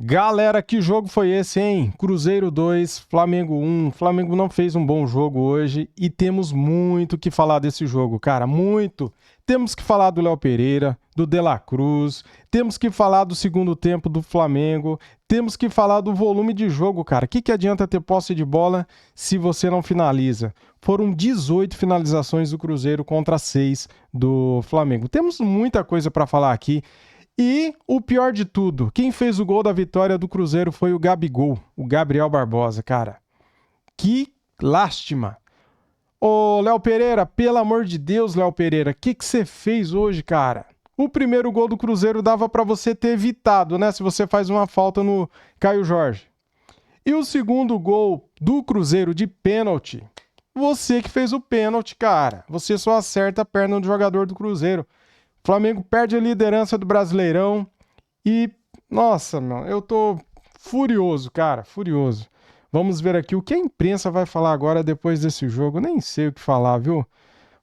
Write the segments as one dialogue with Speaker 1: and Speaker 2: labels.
Speaker 1: Galera, que jogo foi esse, hein? Cruzeiro 2, Flamengo 1. Flamengo não fez um bom jogo hoje e temos muito que falar desse jogo, cara, muito. Temos que falar do Léo Pereira, do De La Cruz, temos que falar do segundo tempo do Flamengo, temos que falar do volume de jogo, cara. O que adianta ter posse de bola se você não finaliza? Foram 18 finalizações do Cruzeiro contra 6 do Flamengo. Temos muita coisa para falar aqui. E o pior de tudo, quem fez o gol da vitória do Cruzeiro foi o Gabigol, o Gabriel Barbosa, cara. Que lástima. Ô, Léo Pereira, pelo amor de Deus, Léo Pereira, o que você fez hoje, cara? O primeiro gol do Cruzeiro dava pra você ter evitado, né? Se você faz uma falta no Caio Jorge. E o segundo gol do Cruzeiro de pênalti, você que fez o pênalti, cara. Você só acerta a perna do jogador do Cruzeiro. O Flamengo perde a liderança do Brasileirão e, nossa, meu, eu tô furioso, cara, furioso. Vamos ver aqui o que a imprensa vai falar agora depois desse jogo. Nem sei o que falar, viu?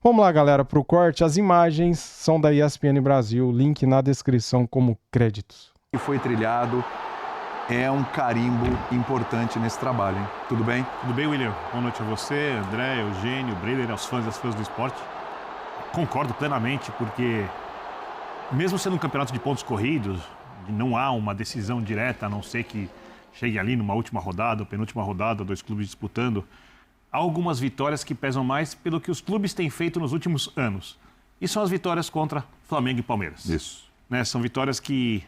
Speaker 1: Vamos lá, galera, pro corte. As imagens são da ESPN Brasil, link na descrição como créditos.
Speaker 2: Que foi trilhado é um carimbo importante nesse trabalho, hein? Tudo bem?
Speaker 3: Tudo bem, William? Boa noite a você, André, Eugênio, Breiler, aos fãs e às fãs do esporte. Concordo plenamente, porque mesmo sendo um campeonato de pontos corridos, não há uma decisão direta, a não ser que chegue ali numa última rodada, ou penúltima rodada, dois clubes disputando. Há algumas vitórias que pesam mais pelo que os clubes têm feito nos últimos anos. E são as vitórias contra Flamengo e Palmeiras.
Speaker 2: Isso.
Speaker 3: Né? São vitórias que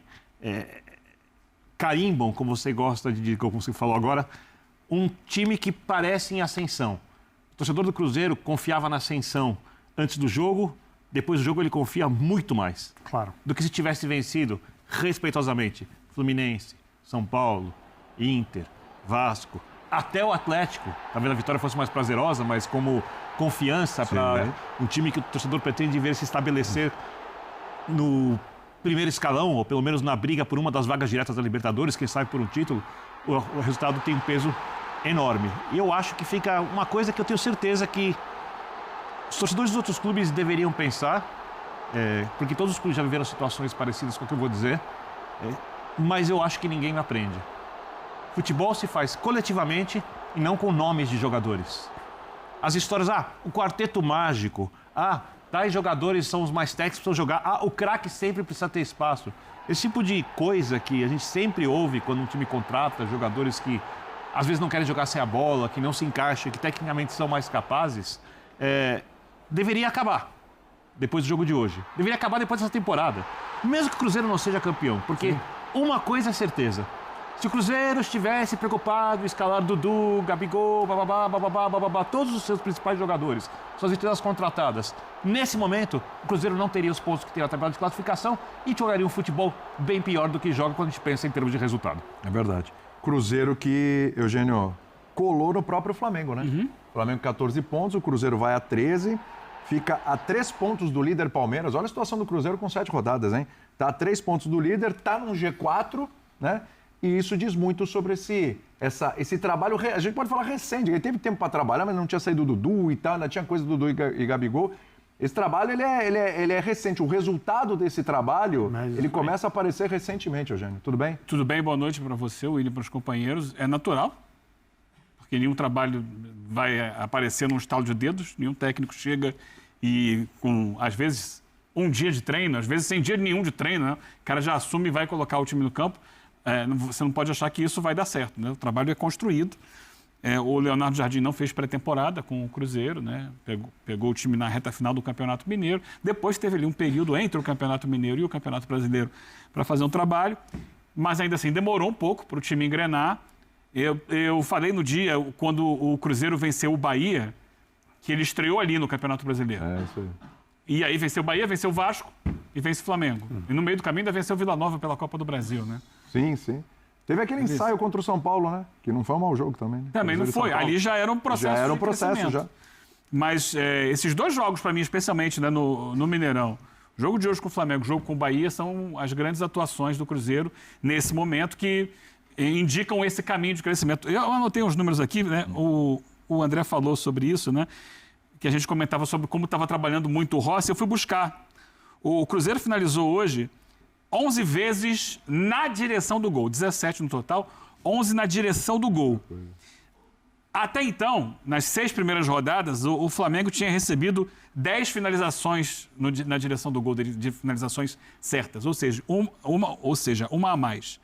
Speaker 3: carimbam, como você gosta de dizer, como você falou agora, um time que parece em ascensão. O torcedor do Cruzeiro confiava na ascensão antes do jogo. Depois do jogo ele confia muito mais.
Speaker 4: Claro.
Speaker 3: Do que se tivesse vencido respeitosamente Fluminense, São Paulo, Inter, Vasco, até o Atlético. Talvez a vitória fosse mais prazerosa, mas como confiança para um time que o torcedor pretende ver se estabelecer no primeiro escalão, ou pelo menos na briga por uma das vagas diretas da Libertadores, quem sabe por um título, o resultado tem um peso enorme. E eu acho que fica uma coisa que eu tenho certeza que os torcedores dos outros clubes deveriam pensar, porque todos os clubes já viveram situações parecidas com o que eu vou dizer, mas eu acho que ninguém aprende. Futebol se faz coletivamente e não com nomes de jogadores. As histórias, o quarteto mágico, tais jogadores são os mais técnicos, precisam jogar, o craque sempre precisa ter espaço. Esse tipo de coisa que a gente sempre ouve quando um time contrata jogadores que às vezes não querem jogar sem a bola, que não se encaixam, que tecnicamente são mais capazes, deveria acabar depois do jogo de hoje. Deveria acabar depois dessa temporada. Mesmo que o Cruzeiro não seja campeão. Porque uma coisa é certeza. Se o Cruzeiro estivesse preocupado em escalar Dudu, Gabigol, bababá, todos os seus principais jogadores, suas estrelas contratadas, nesse momento, o Cruzeiro não teria os pontos que tem na tabela de classificação e jogaria um futebol bem pior do que joga quando a gente pensa em termos de resultado.
Speaker 2: É verdade. Cruzeiro que, Eugênio, colou no próprio Flamengo, né? Flamengo 14 pontos, o Cruzeiro vai a 13, fica a 3 pontos do líder Palmeiras. Olha a situação do Cruzeiro com 7 rodadas, hein? Tá a 3 pontos do líder, tá no G4, né? E isso diz muito sobre esse trabalho, a gente pode falar recente, ele teve tempo para trabalhar, mas não tinha saído do Dudu e tal, ainda tinha coisa do Dudu e Gabigol. Esse trabalho, ele é recente, o resultado desse trabalho, ele começa a aparecer recentemente, Eugênio. Tudo bem?
Speaker 4: Tudo bem, boa noite para você, William, para os companheiros. É natural, porque nenhum trabalho vai aparecer num estalo de dedos, nenhum técnico chega e com, às vezes, um dia de treino, às vezes sem dia nenhum de treino, né? O cara já assume e vai colocar o time no campo. Você não pode achar que isso vai dar certo, né? O trabalho é construído. O Leonardo Jardim não fez pré-temporada com o Cruzeiro, né? Pegou o time na reta final do Campeonato Mineiro. Depois teve ali um período entre o Campeonato Mineiro e o Campeonato Brasileiro para fazer um trabalho. Mas ainda assim demorou um pouco para o time engrenar. Eu falei no dia, quando o Cruzeiro venceu o Bahia, que ele estreou ali no Campeonato Brasileiro.
Speaker 2: Isso aí.
Speaker 4: E aí venceu o Bahia, venceu o Vasco e vence o Flamengo. E no meio do caminho ainda venceu o Vila Nova pela Copa do Brasil, né?
Speaker 2: Sim, sim. Teve aquele ensaio contra o São Paulo, né? Que não foi um mau jogo também, né?
Speaker 4: Também não foi. Ali já era um processo.
Speaker 2: Já era um processo, já.
Speaker 4: Mas esses dois jogos, para mim, especialmente, né, no Mineirão, o jogo de hoje com o Flamengo, o jogo com o Bahia, são as grandes atuações do Cruzeiro nesse momento que indicam esse caminho de crescimento. Eu anotei uns números aqui, né? O André falou sobre isso, né? Que a gente comentava sobre como estava trabalhando muito o Rossi. Eu fui buscar. O Cruzeiro finalizou hoje 11 vezes na direção do gol. 17 no total, 11 na direção do gol. Até então, nas 6 primeiras rodadas, o Flamengo tinha recebido 10 finalizações na direção do gol, de finalizações certas, ou seja, uma a mais.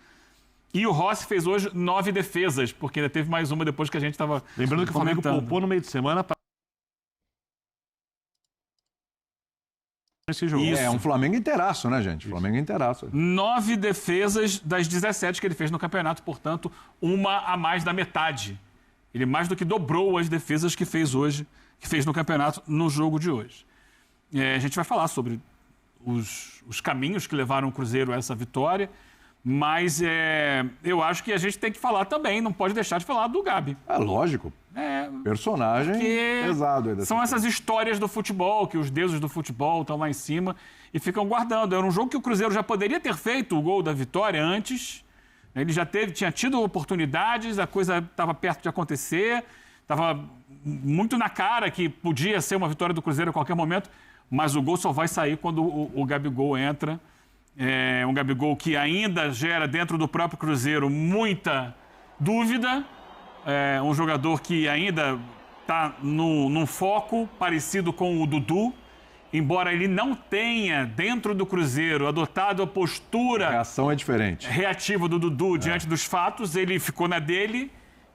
Speaker 4: E o Rossi fez hoje 9 defesas, porque ainda teve mais uma depois que a gente estava
Speaker 3: Lembrando que o Flamengo poupou no meio de semana para esse jogo.
Speaker 4: Isso.
Speaker 2: É um Flamengo inteiraço, né, gente? Flamengo inteiraço.
Speaker 4: 9 defesas das 17 que ele fez no campeonato, portanto, uma a mais da metade. Ele mais do que dobrou as defesas que fez hoje, que fez no campeonato, no jogo de hoje. A gente vai falar sobre os caminhos que levaram o Cruzeiro a essa vitória, mas eu acho que a gente tem que falar também, não pode deixar de falar do Gabi.
Speaker 2: É lógico. Personagem pesado. Aí
Speaker 4: são essas histórias do futebol, que os deuses do futebol estão lá em cima e ficam guardando. Era um jogo que o Cruzeiro já poderia ter feito o gol da vitória antes. Ele já tinha tido oportunidades, a coisa estava perto de acontecer, estava muito na cara que podia ser uma vitória do Cruzeiro a qualquer momento, mas o gol só vai sair quando o Gabigol entra. Um Gabigol que ainda gera dentro do próprio Cruzeiro muita dúvida, um jogador que ainda está num foco parecido com o Dudu, embora ele não tenha, dentro do Cruzeiro, adotado a postura...
Speaker 2: A reação é diferente.
Speaker 4: ...reativa do Dudu diante dos fatos, ele ficou na dele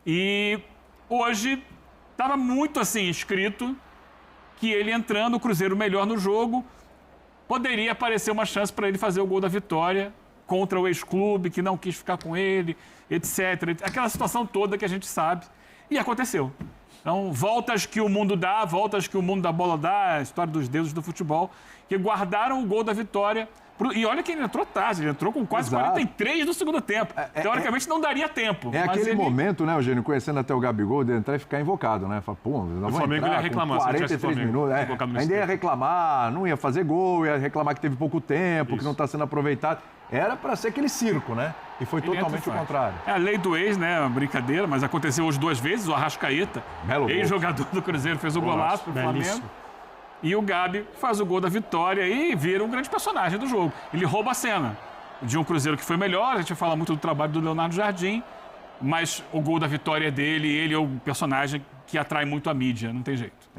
Speaker 4: e hoje estava muito assim escrito que ele entrando, o Cruzeiro melhor no jogo, poderia aparecer uma chance para ele fazer o gol da vitória contra o ex-clube, que não quis ficar com ele, etc. Aquela situação toda que a gente sabe. E aconteceu. Então, voltas que o mundo dá, voltas que o mundo da bola dá, a história dos deuses do futebol, que guardaram o gol da vitória. E olha que ele entrou tarde, ele entrou com quase 43 do segundo tempo. Teoricamente não daria tempo.
Speaker 2: É
Speaker 4: mas
Speaker 2: aquele momento, né, Eugênio, conhecendo até o Gabigol, de entrar e ficar invocado, né? Fala, pô,
Speaker 3: o Flamengo ia reclamar,
Speaker 2: 43 minutos. Ainda ia reclamar, não ia fazer gol, ia reclamar que teve pouco tempo, que não está sendo aproveitado. Era para ser aquele circo, né? E foi totalmente o contrário.
Speaker 4: É a lei do ex, né? Uma brincadeira, mas aconteceu hoje 2 vezes. O Arrascaeta, ex-jogador do Cruzeiro, fez o golaço pro Flamengo. E o Gabi faz o gol da vitória e vira um grande personagem do jogo. Ele rouba a cena de um Cruzeiro que foi melhor. A gente fala muito do trabalho do Leonardo Jardim, mas o gol da vitória é dele, ele é o personagem que atrai muito a mídia, não tem jeito.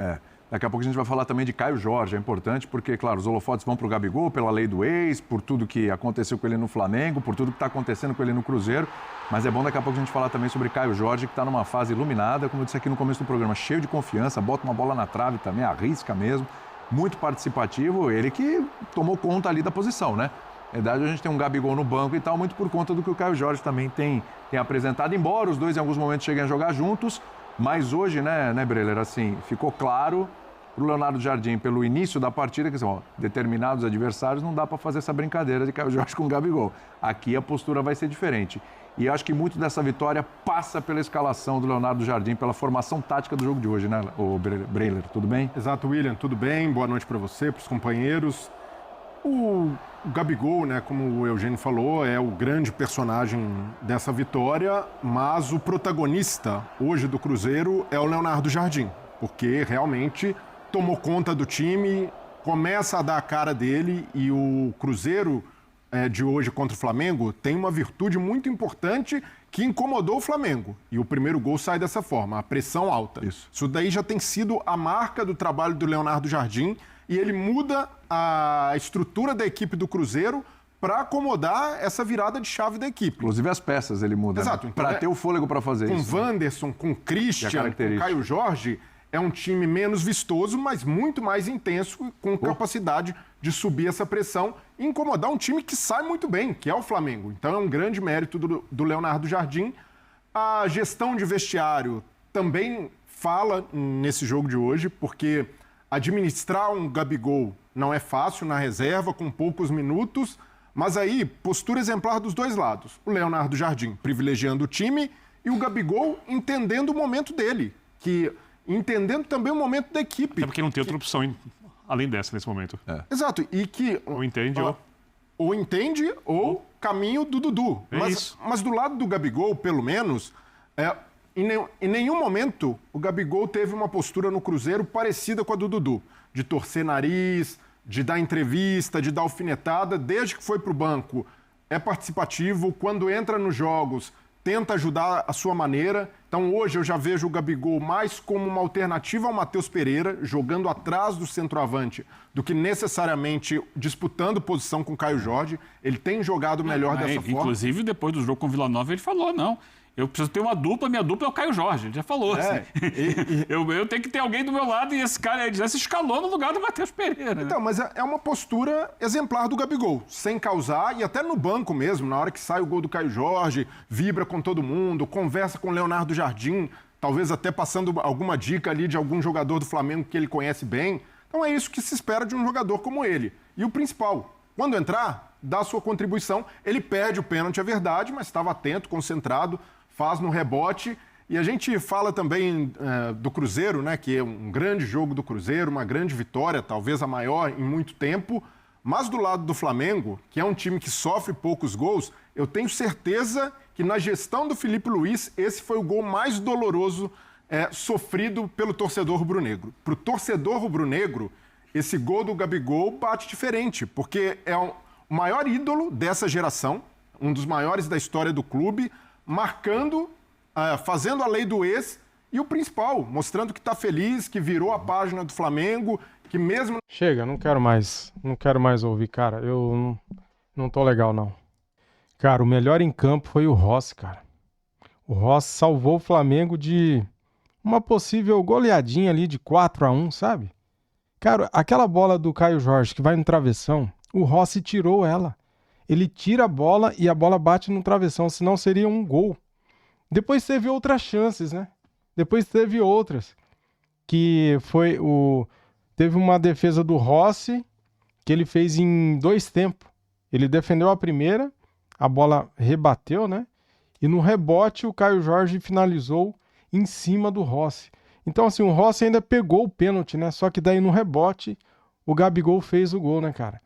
Speaker 2: Daqui a pouco a gente vai falar também de Caio Jorge, é importante porque, claro, os holofotes vão para o Gabigol pela lei do ex, por tudo que aconteceu com ele no Flamengo, por tudo que está acontecendo com ele no Cruzeiro, mas é bom daqui a pouco a gente falar também sobre Caio Jorge, que está numa fase iluminada, como eu disse aqui no começo do programa, cheio de confiança, bota uma bola na trave também, arrisca mesmo, muito participativo, ele que tomou conta ali da posição, né? Na verdade, a gente tem um Gabigol no banco e tal, muito por conta do que o Caio Jorge também tem apresentado, embora os dois em alguns momentos cheguem a jogar juntos, mas hoje, né, Breler, assim, ficou claro para o Leonardo Jardim, pelo início da partida, que são determinados adversários, não dá para fazer essa brincadeira de Caio Jorge com o Gabigol. Aqui a postura vai ser diferente. E eu acho que muito dessa vitória passa pela escalação do Leonardo Jardim, pela formação tática do jogo de hoje, né, o Breler? Tudo bem?
Speaker 5: Exato, William, tudo bem? Boa noite para você, para os companheiros. O Gabigol, né, como o Eugênio falou, é o grande personagem dessa vitória, mas o protagonista hoje do Cruzeiro é o Leonardo Jardim, porque realmente tomou conta do time, começa a dar a cara dele e o Cruzeiro de hoje contra o Flamengo tem uma virtude muito importante que incomodou o Flamengo. E o primeiro gol sai dessa forma, a pressão alta. Isso daí já tem sido a marca do trabalho do Leonardo Jardim e ele muda a estrutura da equipe do Cruzeiro para acomodar essa virada de chave da equipe.
Speaker 2: Inclusive as peças ele muda,
Speaker 5: exato,
Speaker 2: né?
Speaker 5: Então,
Speaker 2: para ter o fôlego para fazer
Speaker 5: com
Speaker 2: isso.
Speaker 5: Com Wanderson, com Christian, com Caio Jorge, é um time menos vistoso, mas muito mais intenso, com capacidade de subir essa pressão e incomodar um time que sai muito bem, que é o Flamengo. Então é um grande mérito do Leonardo Jardim. A gestão de vestiário também fala nesse jogo de hoje, porque administrar um Gabigol não é fácil na reserva, com poucos minutos, mas aí, postura exemplar dos dois lados. O Leonardo Jardim privilegiando o time e o Gabigol entendendo o momento dele, entendendo também o momento da equipe.
Speaker 3: É porque não tem outra opção além dessa nesse momento.
Speaker 5: Exato, e que...
Speaker 3: Ou entende
Speaker 5: ou entende ou caminho do Dudu. Mas do lado do Gabigol, pelo menos, em nenhum momento o Gabigol teve uma postura no Cruzeiro parecida com a do Dudu. De torcer nariz, de dar entrevista, de dar alfinetada, desde que foi para o banco, é participativo, quando entra nos jogos, tenta ajudar a sua maneira. Então hoje eu já vejo o Gabigol mais como uma alternativa ao Matheus Pereira, jogando atrás do centroavante, do que necessariamente disputando posição com o Caio Jorge. Ele tem jogado melhor dessa forma.
Speaker 4: Inclusive, depois do jogo com o Vila Nova, ele falou, não, eu preciso ter uma dupla, minha dupla é o Caio Jorge. Ele já falou, assim. Eu tenho que ter alguém do meu lado, e esse cara aí já se escalou no lugar do Matheus Pereira. Né?
Speaker 5: Então, mas é uma postura exemplar do Gabigol, sem causar, e até no banco mesmo, na hora que sai o gol do Caio Jorge, vibra com todo mundo, conversa com o Leonardo Jardim, talvez até passando alguma dica ali de algum jogador do Flamengo que ele conhece bem. Então é isso que se espera de um jogador como ele. E o principal, quando entrar, dá a sua contribuição. Ele perde o pênalti, é verdade, mas estava atento, concentrado, faz no rebote. E a gente fala também do Cruzeiro, né, que é um grande jogo do Cruzeiro, uma grande vitória, talvez a maior em muito tempo. Mas do lado do Flamengo, que é um time que sofre poucos gols, eu tenho certeza que na gestão do Felipe Luiz, esse foi o gol mais doloroso sofrido pelo torcedor rubro-negro. Para o torcedor rubro-negro, esse gol do Gabigol bate diferente, porque é o maior ídolo dessa geração, um dos maiores da história do clube, marcando, fazendo a lei do ex, e o principal, mostrando que está feliz, que virou a página do Flamengo, que mesmo...
Speaker 1: Chega, não quero mais ouvir, cara. Eu não tô legal, não. Cara, o melhor em campo foi o Rossi, cara. O Rossi salvou o Flamengo de uma possível goleadinha ali de 4-1, sabe? Cara, aquela bola do Caio Jorge que vai no travessão, o Rossi tirou ela. Ele tira a bola e a bola bate no travessão, senão seria um gol. Depois teve outras chances, né? Depois teve outras. Que foi Teve uma defesa do Rossi que ele fez em 2 tempos. Ele defendeu a primeira, a bola rebateu, né? E no rebote o Caio Jorge finalizou em cima do Rossi. Então, assim, o Rossi ainda pegou o pênalti, né? Só que daí no rebote o Gabigol fez o gol, né, cara?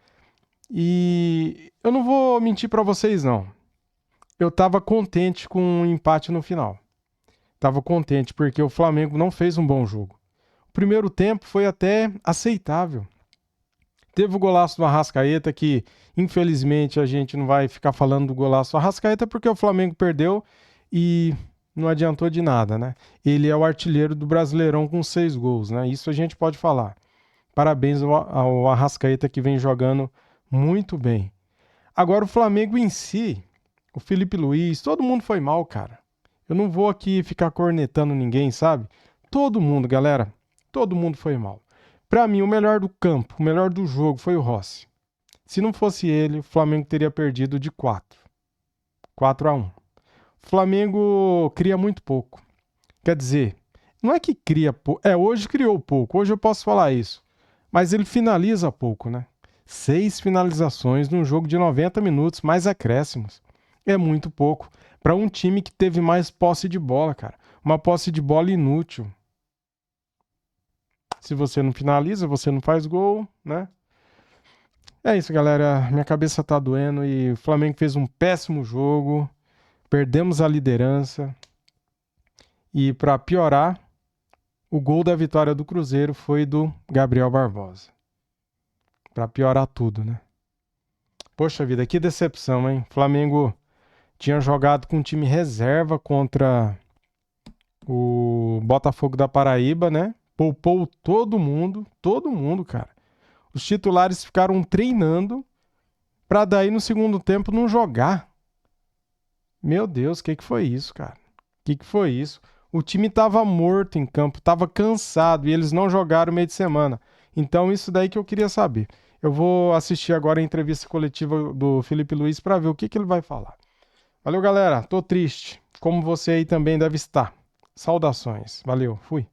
Speaker 1: E eu não vou mentir pra vocês, não. Eu tava contente com o empate no final. Tava contente porque o Flamengo não fez um bom jogo. O primeiro tempo foi até aceitável. Teve o golaço do Arrascaeta, que infelizmente a gente não vai ficar falando do golaço do Arrascaeta porque o Flamengo perdeu e não adiantou de nada, né? Ele é o artilheiro do Brasileirão com 6 gols, né? Isso a gente pode falar. Parabéns ao Arrascaeta, que vem jogando muito bem. Agora o Flamengo em si, o Felipe Luiz, todo mundo foi mal, cara. Eu não vou aqui ficar cornetando ninguém, sabe? Todo mundo, galera, todo mundo foi mal. Pra mim, o melhor do campo, o melhor do jogo foi o Rossi. Se não fosse ele, o Flamengo teria perdido de 4-1. O Flamengo cria muito pouco. Quer dizer, não é que cria pouco. Hoje criou pouco, hoje eu posso falar isso. Mas ele finaliza pouco, né? 6 finalizações num jogo de 90 minutos, mais acréscimos. É muito pouco para um time que teve mais posse de bola, cara. Uma posse de bola inútil. Se você não finaliza, você não faz gol, né? É isso, galera. Minha cabeça tá doendo e o Flamengo fez um péssimo jogo. Perdemos a liderança. E para piorar, o gol da vitória do Cruzeiro foi do Gabriel Barbosa. Para piorar tudo, né? Poxa vida, que decepção, hein? O Flamengo tinha jogado com um time reserva contra o Botafogo da Paraíba, né? Poupou todo mundo, cara. Os titulares ficaram treinando para daí no segundo tempo não jogar. Meu Deus, o que foi isso, cara? O que foi isso? O time tava morto em campo, tava cansado e eles não jogaram meio de semana. Então isso daí que eu queria saber. Eu vou assistir agora a entrevista coletiva do Felipe Luiz para ver o que ele vai falar. Valeu, galera. Tô triste. Como você aí também deve estar. Saudações. Valeu. Fui.